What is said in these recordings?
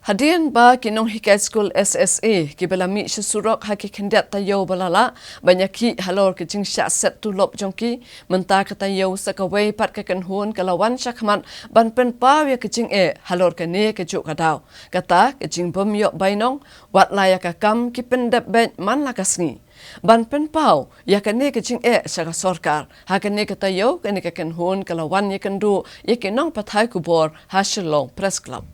Hadian ba kinong high school SSA kibalami susurok haki kendat tayo balala banyaki halor kicing Shah set Tulop jongki menta katayo sakaway pat kakanhun kalawan syakman ban penpaw ya kicing halor kane kejuk kadau kata kicing bomyo bainong wat layak akam kipendap ben man lakasni ban penpaw ya kane kicing syaka Sorkar hakane katayo kane kakanhun kalawan ya kendu ya kinong pathai kubor hasilong press club.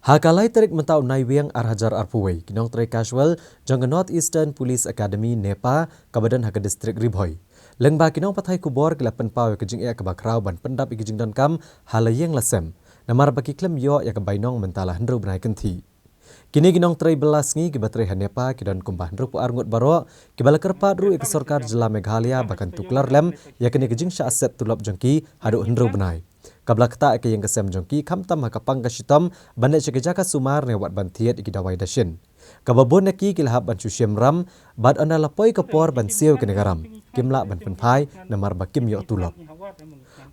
Hakalai tarik mentau naiwiang arhajar arpuwei Nongtrei casual jong North Eastern Police Academy NEPA kabadan haka distrik Ribhoi. Lengba kinong pathai kubor kila penpau ke jing ke bakrau ban pendap ke jing don kam halayeng lasem. Namar baki klem yo ya ke bainong mentala hendru benai kenti. Kini ginong trai belas ngi ke baterai NEPA ke don kumbah hendru pu arngut baro ke bala Kyrpad ru ke Sorkar jela Meghalaya bahkan Tuklar lem ya kini ke jing Shah set Tulop jongki hadu hendru benai. Kabla kata ke yang kesem jongki kamtam hakapang kasitom bandai cekejaka sumar ne wat bantiet iki dawai dashin. Kababon neki kilhab ban susyem ram bad ana lapoi kapor ban siu ke negaram. Kimla ban penpai namar bakim yo Tulop.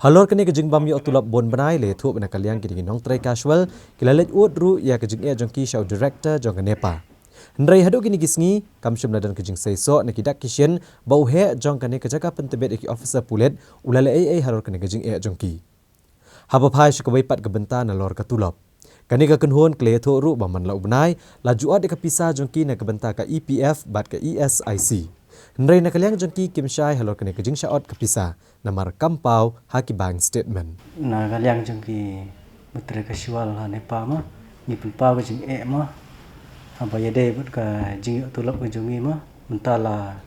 Halor kene ke jingbam yo Tulop bon benai le thu bena kaliang kini Nongtrei casual kilalet ut ru ya ke jing jongki show director jong NEPA. Hendrai hadu kini gisngi kamsyum ladan ke jing seiso ne kidak kisyen bau he jong kene kejaka pentebet iki officer pulet ulale halor kene ke jing jongki. Habapai syakawai pat gebenta na lor ka Tulop. Kani ka kenhun kle tho ru baman la ubnai la juat de kapisa jongki na gebenta ka EPF bat ka ESIC. Hendrai na kaliang jongki Kim Shah halor kani ka jing syaot kapisa namar kampau haki bang statement. Na kaliang jongki betre casual ha NEPA ma ni penpau ka jing ma haba yade but ka jing Tulop ka jongi ma mentala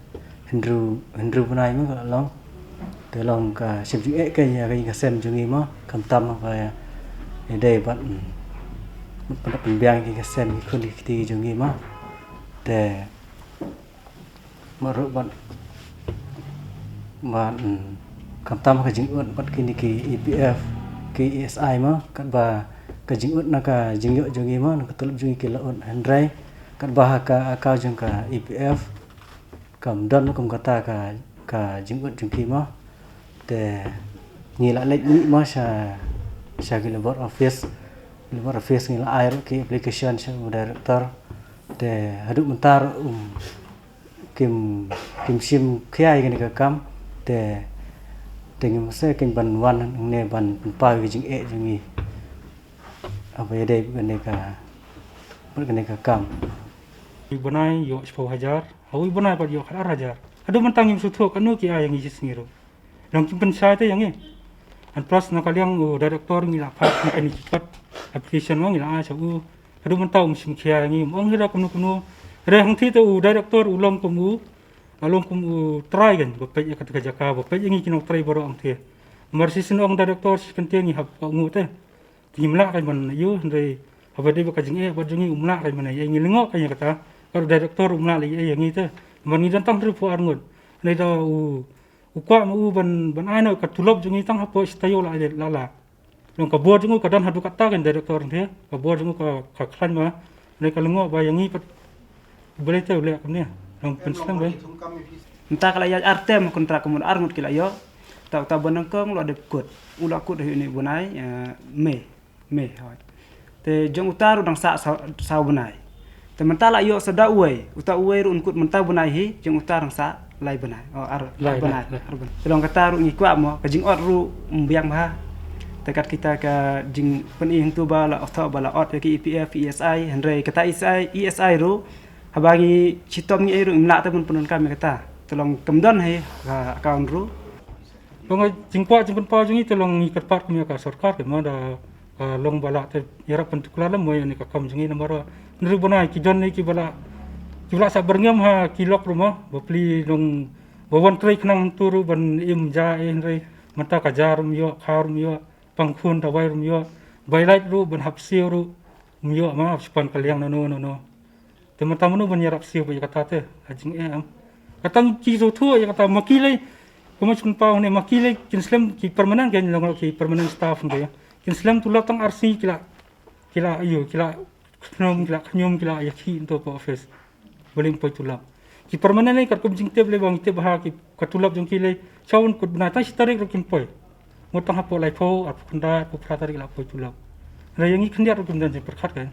hendru benai ma ka long tolong ka sip jing ke ya ka sem jongi ma kamtam apa ide bat pada pembiang ki sem ki khuli ti jongi ma te maru bat kamtam ka jing bat kini ki EPF ki ESI ma kan ba ka jing na ka jing yo jongi ma ka Tulop jongi ki laun Hendrai kan ba ka akau jong ka EPF kam don kam kata ka jing jongi ma te ni la lek ni ma sha ki labor office ni la air ki application sha director te hadu mentar kim sim khai ni ka kam te ngim se ken ban wan ne ban pa ki jing jingi apa ya dai ka kam bnai yo 10,000 hawi bnai par yo 4,000 adu mentang im suthok anu ki ayang is ngiro long kimpen sa te yang an plus na kaliang director ngila pat ni cepat application mo ngila a chabu adu mentau sim khia ngi mong hira kuno re hang thi te director ulong kumu along kumu try gan bapet ya katika jaka bapet ngi kinong try baro ang the marsi sinong director si penting ngi hab ngu te timla kai man yu ndai abade ba kajing bajungi umla kai man ya ngi lingo kai kata kalau director umla li ya ngi te man ngi dan tang ru pu arngut nei da ukwa mu ban aina ka Tulop jungi tang hapo stayo la long ka board jungu ka dan hadu kata kan director the ka board jungu ka klan ma nei ka lengo ba yangi pat boleh te ule kamne long pensang ba entah kala ya artem kontra komun arngut kila yo ta bonang kong lo de kut ula kut ni bunai me hoi te jong utaru dang sa bunai te mentala yo sada uai uta uai ru unkut menta bunai hi jong utarang sa lai benai benai tolong kata ru ngikwa mo ka jing ot ru mbiang ba tekat kita ka jing pening tu bala otho bala ot ki EPF ESI Hendrai kata ESI ru habangi citom ngi ru imla ta pun kami kata tolong kemdon hai ka akaun ru long jingpa jingpa jungi tolong ngikat part kami ka Sorkar ke moda long bala te yarak Tuklar mo ni ka kam jungi namaro nru bonai ki jon ni ki bala jula sa berngam ha kilok rumah bapli dong bawan trai knang turu ban im ja Hendrai mata ka jarum yo kharum yo pangkhun dawai rum yo bailait ru ban hapsiu ru yo ma span kaliang no te mata manu ban yarap siu ba kata te ajing am katang ki zo thu ya kata makile kuma chun pa ne makile kinslam ki permanent gan long ki permanent staff nde kin slam Tulop tang RC kila knyum kila ya ki into office boling poi Tulop ki permanent le kat kum jing te le bang te bah ki ka Tulop jong ki le chawun kut bna ta starik ro kin poi ngotang hapo lai pho ap khunda pu phra tarik la poi Tulop ra yangi khndiat ro kum dan je perkhat kan